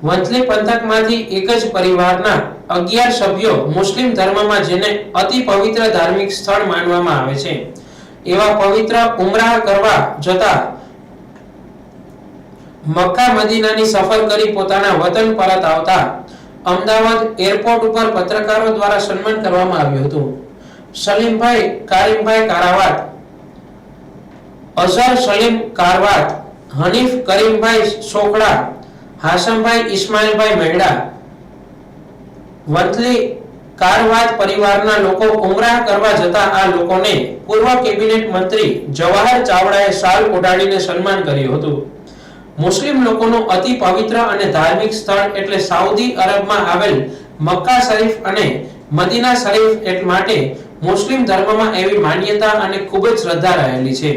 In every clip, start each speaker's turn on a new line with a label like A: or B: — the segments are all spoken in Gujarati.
A: વંથલી પંથકમાંથી એક જ પરિવારના 11 સભ્યો મુસ્લિમ ધર્મમાં જેને અતિ પવિત્ર ધાર્મિક સ્થળ માનવામાં આવે છે એવા પવિત્ર ઉમરાહ કરવા જતા મક્કા મદીનાની સફર કરી પોતાના વતન પરત આવતા અમદાવાદ એરપોર્ટ ઉપર પત્રકારો દ્વારા સન્માન કરવામાં આવ્યું હતું। સલીમભાઈ કારીમભાઈ કારાવાત, અઝહર સલીમ કારવાત, હનીફ કરીમભાઈ સોકડા, હાસમભાઈ ઇસ્માઇલભાઈ મહેડા, વંથલી કારવાત પરિવારના લોકો ઉમરાહ કરવા જતા આ લોકોને પૂર્વ કેબિનેટ મંત્રી જવાહર ચાવડાએ શાલ ઓઢાડીને સન્માન કર્યું હતું। મુસ્લિમ લોકોનું અતિ પવિત્ર અને ધાર્મિક સ્થળ એટલે સાઉદી અરબમાં આવેલ મક્કા શરીફ અને મદીના શરીફ માટે મુસ્લિમ ધર્મમાં એવી માન્યતા અને ખૂબ જ શ્રદ્ધા રહેલી છે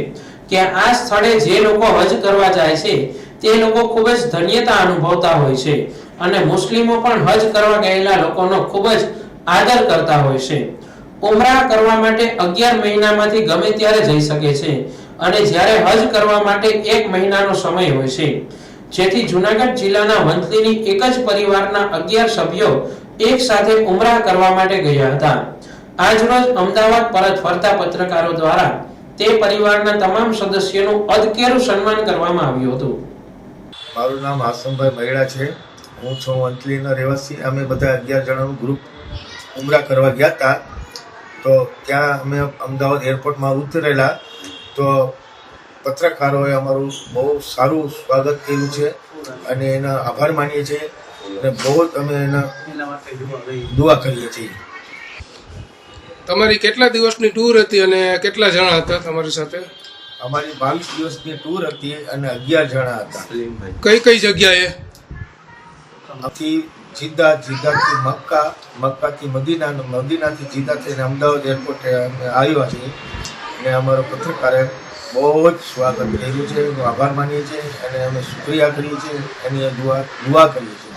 A: કે આ સ્થળે જે લોકો હજ કરવા જાય છે તે લોકો ખૂબ જ ધન્યતા અનુભવતા હોય છે અને મુસ્લિમો પણ હજ કરવા ગયેલા લોકોનો ખૂબ જ આદર કરતા હોય છે। ઉમરાહ કરવા માટે 11 મહિનામાંથી ગમે ત્યારે જઈ શકે છે અને જ્યારે હજ કરવા માટે 1 મહિનાનો સમય હોય છે, જેથી જૂનાગઢ જિલ્લાના વંથલીની એક જ પરિવારના 11 સભ્યો એક સાથે ઉમરાહ કરવા માટે ગયા હતા। આજ રોજ અમદાવાદ પરત ફરતા પત્રકારો દ્વારા તે પરિવારના તમામ સદસ્યોનું અદકેરું સન્માન કરવામાં આવ્યું હતું।
B: મારું નામ હાસમભાઈ મહેડા છે। હું છું વંથલીનો રહેવાસી। અમે બધા 11 જણાનું ગ્રુપ ઉમરા કરવા ગયા હતા। તો ત્યાં અમે અમદાવાદ એરપોર્ટમાં ઉતરેલા તો પત્રકારોએ અમારું બહુ સારું સ્વાગત કર્યું છે અને એના આભાર માનીએ છીએ અને બહુ જ અમે એના દુઆ કરીએ છીએ।
C: તમારી કેટલા દિવસની ટૂર હતી અને કેટલા જણા હતા તમારી સાથે?
B: અમારી 22 દિવસની ટૂર હતી અને 11 જણા હતા।
C: કઈ કઈ જગ્યાએ?
B: આથી જીદ્દા, જીદ્દાથી મક્કા, મક્કાથી મદીના, મદીનાથી જીદ્દા થઈને અમદાવાદ એરપોર્ટે અમે આવ્યા છીએ અને અમારો પત્રકારે બહુ જ સ્વાગત કર્યું છે, એનો આભાર માનીએ છીએ અને અમે શુક્રિયા કરીએ છીએ, એની દુઆ કરીએ છીએ।